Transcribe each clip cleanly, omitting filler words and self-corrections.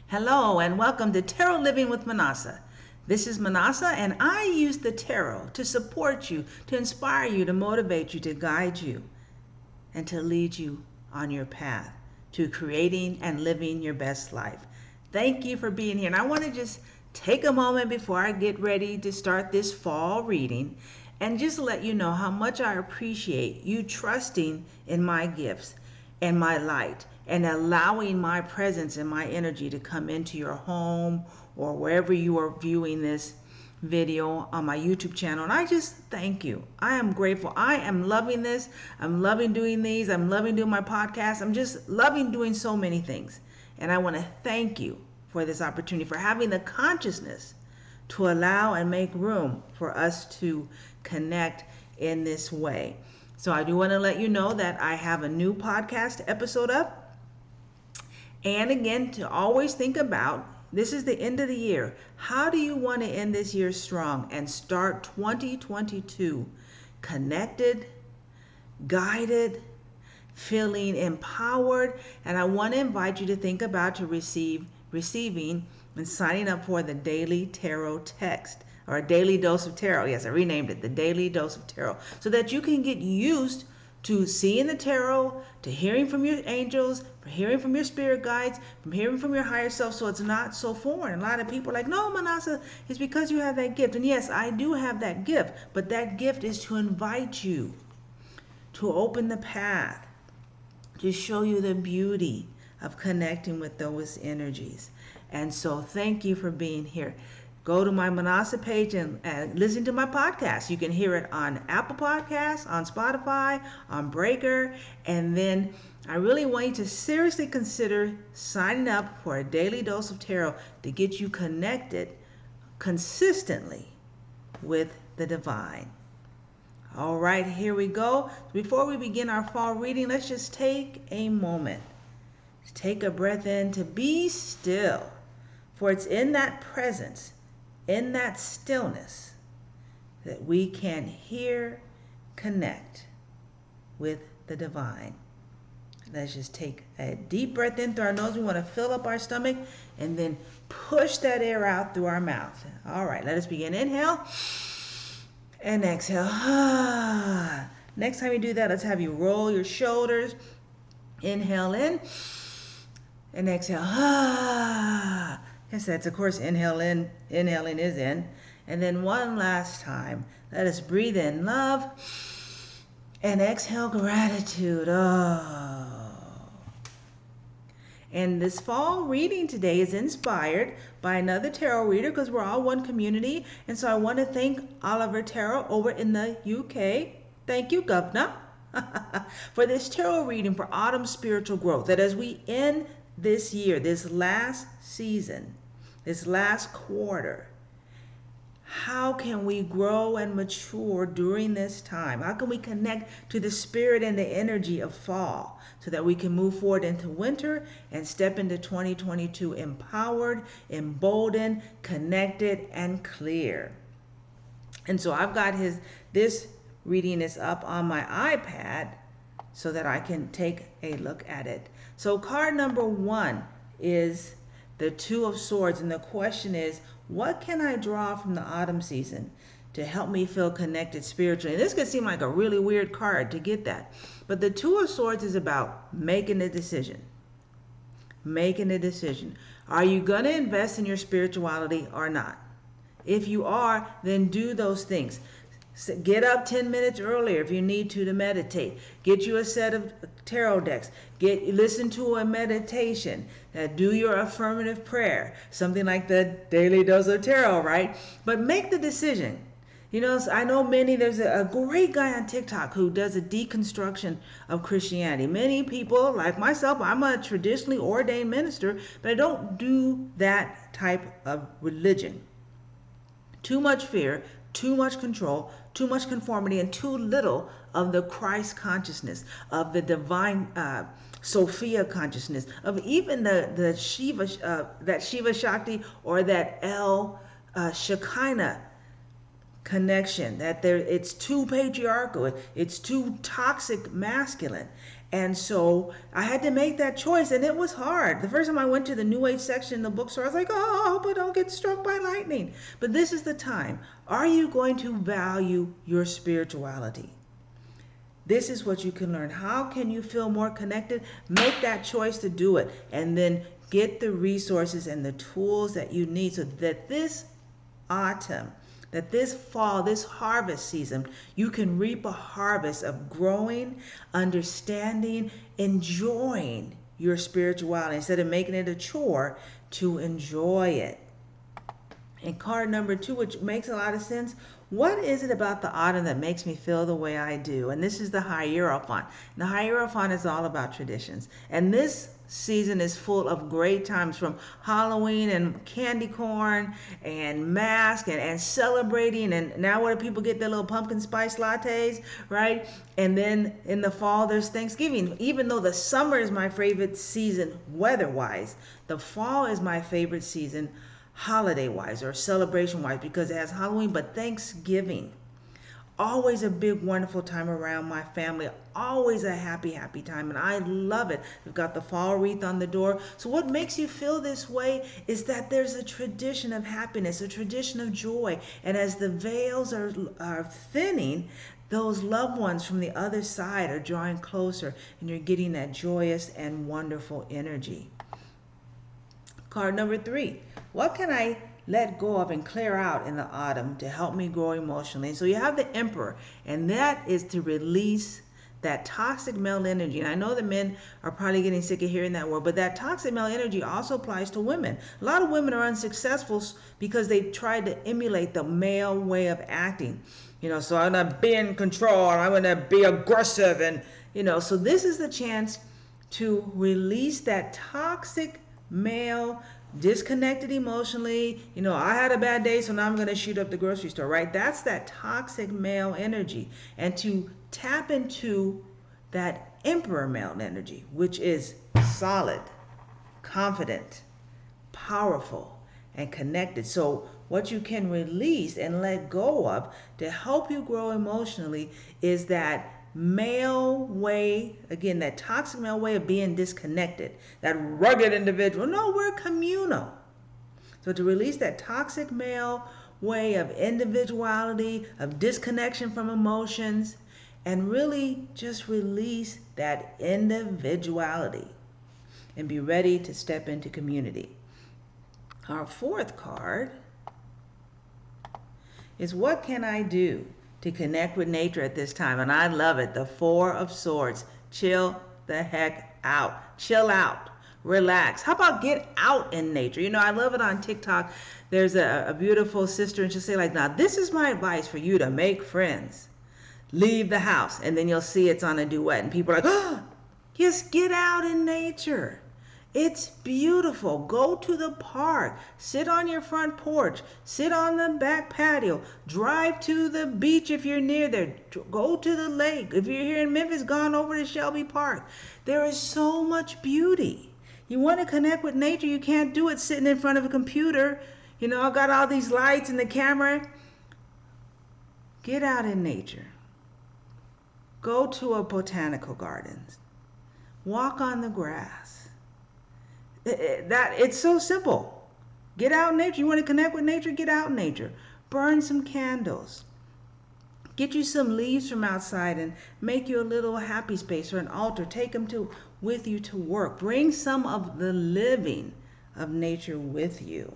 Hello and welcome to Tarot Living with Minnassa. This is Minnassa and I use the tarot to support you, to inspire you, to motivate you, to guide you, and to lead you on your path to creating and living your best life. Thank you for being here. And I want to just take a moment before I get ready to start this fall reading and just let you know how much I appreciate you trusting in my gifts and my light and allowing my presence and my energy to come into your home or wherever you are viewing this video on my YouTube channel. And I just thank you. I am grateful. I am loving this. I'm loving doing these. I'm loving doing my podcast. I'm just loving doing so many things. And I want to thank you for this opportunity, for having the consciousness to allow and make room for us to connect in this way. So I do want to let you know that I have a new podcast episode up. And again, to always think about, this is the end of the year. How do you want to end this year strong and start 2022 connected, guided, feeling empowered? And I want to invite you to think about receiving and signing up for the Daily Tarot Text, or a Daily Dose of Tarot. Yes, I renamed it, the Daily Dose of Tarot, so that you can get used to seeing the tarot, to hearing from your angels, from hearing from your spirit guides, from hearing from your higher self, so it's not so foreign. A lot of people are like, no, Minnassa, it's because you have that gift. And yes, I do have that gift, but that gift is to invite you, to open the path, to show you the beauty of connecting with those energies. And so thank you for being here. Go to my Minnassa page and listen to my podcast. You can hear it on Apple Podcasts, on Spotify, on Breaker. And then I really want you to seriously consider signing up for a Daily Dose of Tarot to get you connected consistently with the divine. All right, here we go. Before we begin our fall reading, let's just take a moment. Take a breath in to be still. For it's in that presence, in that stillness, that we can hear, connect with the divine. Let's just take a deep breath in through our nose. We want to fill up our stomach and then push that air out through our mouth. All right, let us begin. Inhale and exhale. Next time you do that, let's have you roll your shoulders. Inhale in and exhale. Yes, that's, of course, inhale in, inhaling is in. And then one last time, let us breathe in love and exhale gratitude. And this fall reading today is inspired by another tarot reader, because we're all one community. And so I want to thank Oliver Tarot over in the UK. Thank you, Governor, for this tarot reading for autumn spiritual growth. That as we end this year, this last season, this last quarter, how can we grow and mature during this time? How can we connect to the spirit and the energy of fall so that we can move forward into winter and step into 2022 empowered, emboldened, connected, and clear? And so I've got this reading is up on my iPad so that I can take a look at it. So card number 1 is the Two of Swords, and the question is, what can I draw from the autumn season to help me feel connected spiritually? And this could seem like a really weird card to get that, but the Two of Swords is about making a decision. Making a decision. Are you going to invest in your spirituality or not? If you are, then do those things. Get up 10 minutes earlier if you need to meditate. Get you a set of tarot decks. Listen to a meditation. Do your affirmative prayer. Something like the Daily Dose of Tarot, right? But make the decision. You know, I know there's a great guy on TikTok who does a deconstruction of Christianity. Many people, like myself, I'm a traditionally ordained minister, but I don't do that type of religion. Too much fear, too much control, too much conformity, and too little of the Christ consciousness, of the divine Sophia consciousness, of even the Shiva, that Shiva Shakti or that El Shekinah connection. That it's too patriarchal, it's too toxic masculine. And so I had to make that choice, and it was hard. The first time I went to the New Age section in the bookstore, I was like, oh, I hope I don't get struck by lightning. But this is the time. Are you going to value your spirituality? This is what you can learn. How can you feel more connected? Make that choice to do it, and then get the resources and the tools that you need so that this autumn, that this fall, this harvest season, you can reap a harvest of growing, understanding, enjoying your spirituality instead of making it a chore, to enjoy it. And card number 2, which makes a lot of sense. What is it about the autumn that makes me feel the way I do? And this is the Hierophant. The Hierophant is all about traditions. And this season is full of great times, from Halloween and candy corn and mask and celebrating. And now where people get their little pumpkin spice lattes, right? And then in the fall, there's Thanksgiving. Even though the summer is my favorite season weather-wise, the fall is my favorite season holiday-wise or celebration-wise, because it has Halloween, but Thanksgiving. Always a big, wonderful time around my family. Always a happy, happy time, and I love it. We've got the fall wreath on the door. So what makes you feel this way is that there's a tradition of happiness, a tradition of joy. And as the veils are thinning, those loved ones from the other side are drawing closer, and you're getting that joyous and wonderful energy. Card number 3. What can I let go of and clear out in the autumn to help me grow emotionally? So you have the Emperor, and that is to release that toxic male energy. And I know the men are probably getting sick of hearing that word, but that toxic male energy also applies to women. A lot of women are unsuccessful because they tried to emulate the male way of acting. So I'm going to be in control, and I'm going to be aggressive, and so this is the chance to release that toxic male, disconnected emotionally. I had a bad day, so now I'm going to shoot up the grocery store, right? That's that toxic male energy. And to tap into that Emperor male energy, which is solid, confident, powerful, and connected. So what you can release and let go of to help you grow emotionally is that male way, again, that toxic male way of being disconnected, that rugged individual. No, we're communal. So to release that toxic male way of individuality, of disconnection from emotions, and really just release that individuality and be ready to step into community. Our 4th card is, what can I do to connect with nature at this time? And I love it. The 4 of Swords. Chill the heck out. Chill out. Relax. How about get out in nature? I love it on TikTok. There's a beautiful sister, and she'll say now, this is my advice for you to make friends. Leave the house. And then you'll see it's on a duet, and people are like, oh, just get out in nature. It's beautiful. Go to the park. Sit on your front porch. Sit on the back patio. Drive to the beach if you're near there. Go to the lake. If you're here in Memphis, gone over to Shelby Park. There is so much beauty. You want to connect with nature, you can't do it sitting in front of a computer. I've got all these lights and the camera. Get out in nature. Go to a botanical garden. Walk on the grass. It's so simple. Get out in nature. You want to connect with nature? Get out in nature. Burn some candles. Get you some leaves from outside and make you a little happy space or an altar. Take them with you to work. Bring some of the living of nature with you.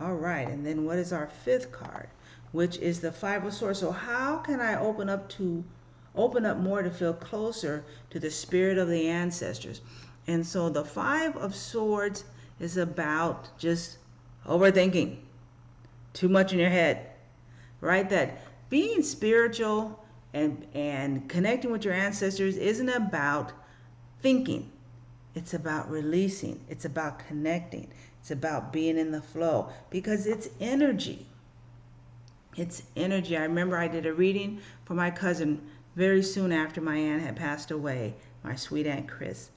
All right, and then what is our 5th card, which is the 5 of Swords. So how can I open up more to feel closer to the spirit of the ancestors? And so the 5 of Swords is about just overthinking, too much in your head, right? That being spiritual and connecting with your ancestors isn't about thinking. It's about releasing. It's about connecting. It's about being in the flow, because it's energy. It's energy. I remember I did a reading for my cousin very soon after my aunt had passed away, my sweet Aunt Chris.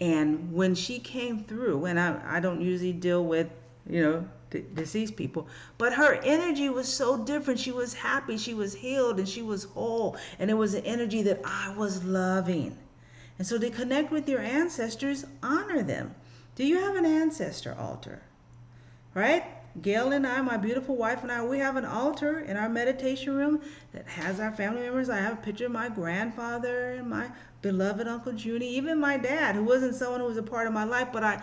And when she came through, and I don't usually deal with, deceased people, but her energy was so different. She was happy, she was healed, and she was whole, and it was an energy that I was loving. And so to connect with your ancestors, honor them. Do you have an ancestor altar? Right? Gail and I, my beautiful wife and I, we have an altar in our meditation room that has our family members. I have a picture of my grandfather and my beloved Uncle Junie, even my dad, who wasn't someone who was a part of my life, but I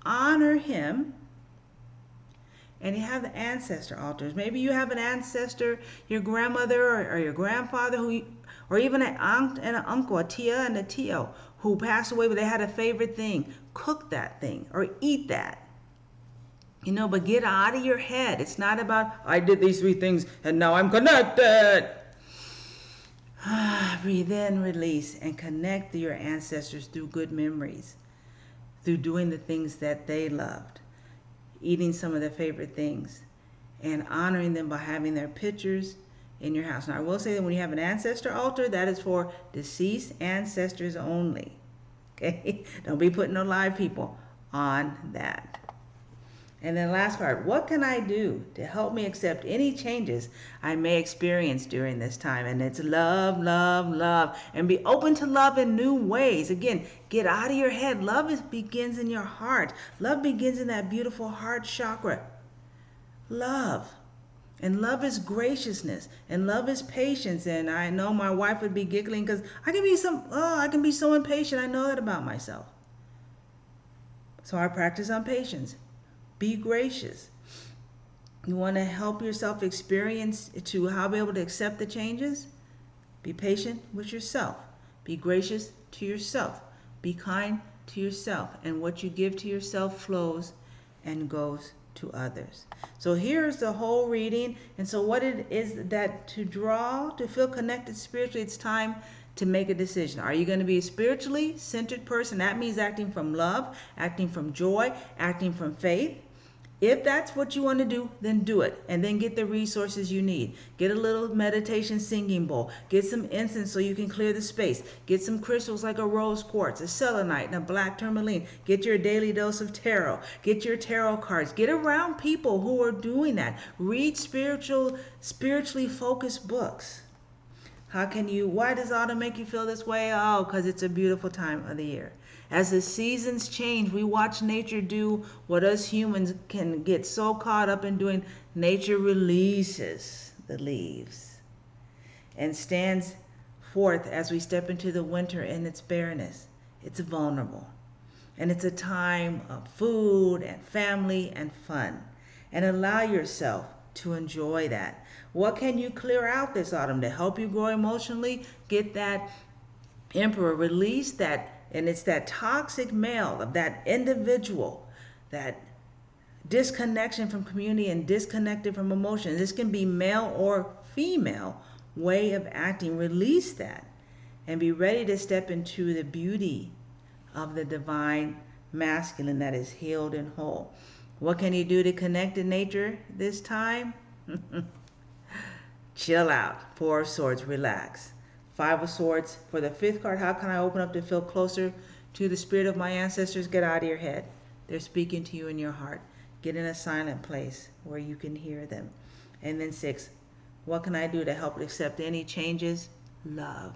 honor him. And you have the ancestor altars. Maybe you have an ancestor, your grandmother or your grandfather, or even an aunt and an uncle, a tia and a tio, who passed away, but they had a favorite thing. Cook that thing or eat that. But get out of your head. It's not about, I did these 3 things and now I'm connected. Breathe in, release, and connect to your ancestors through good memories, through doing the things that they loved, eating some of their favorite things, and honoring them by having their pictures in your house. Now, I will say that when you have an ancestor altar, that is for deceased ancestors only. Okay? Don't be putting no live people on that. And then last part, what can I do to help me accept any changes I may experience during this time? And it's love, love, love. And be open to love in new ways. Again, get out of your head. Love begins in your heart. Love begins in that beautiful heart chakra. Love. And love is graciousness. And love is patience. And I know my wife would be giggling because I can be so impatient. I know that about myself. So I practice on patience. Be gracious. You want to help yourself experience to how to be able to accept the changes? Be patient with yourself. Be gracious to yourself. Be kind to yourself. And what you give to yourself flows and goes to others. So here's the whole reading. And so what it is that to feel connected spiritually, it's time to make a decision. Are you going to be a spiritually centered person? That means acting from love, acting from joy, acting from faith. If that's what you want to do, then do it. And then get the resources you need. Get a little meditation singing bowl. Get some incense so you can clear the space. Get some crystals like a rose quartz, a selenite, and a black tourmaline. Get your daily dose of tarot. Get your tarot cards. Get around people who are doing that. Read spiritually focused books. Why does autumn make you feel this way? Oh, because it's a beautiful time of the year. As the seasons change, we watch nature do what us humans can get so caught up in doing. Nature releases the leaves and stands forth as we step into the winter in its bareness. It's vulnerable. And it's a time of food and family and fun. And allow yourself to enjoy that. What can you clear out this autumn to help you grow emotionally? Get that Emperor, release that. And it's that toxic male of that individual, that disconnection from community and disconnected from emotion. This can be male or female way of acting. Release that and be ready to step into the beauty of the divine masculine that is healed and whole. What can you do to connect to nature this time? Chill out. 4 of Swords, relax. 5 of Swords for the 5th card. How can I open up to feel closer to the spirit of my ancestors? Get out of your head. They're speaking to you in your heart. Get in a silent place where you can hear them. And then 6, what can I do to help accept any changes? Love.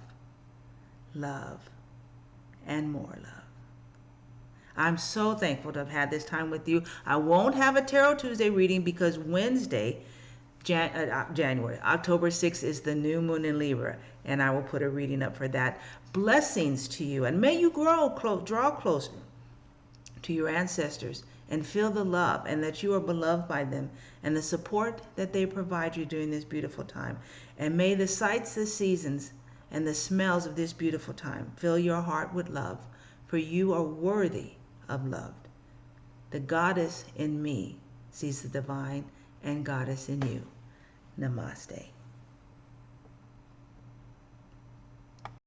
Love. And more love. I'm so thankful to have had this time with you. I won't have a Tarot Tuesday reading because Wednesday, October 6th is the new moon in Libra, and I will put a reading up for that. Blessings to you, and may you draw closer to your ancestors and feel the love and that you are beloved by them and the support that they provide you during this beautiful time. And may the sights, the seasons, and the smells of this beautiful time fill your heart with love, for you are worthy of love. The goddess in me sees the divine and goddess in you. Namaste.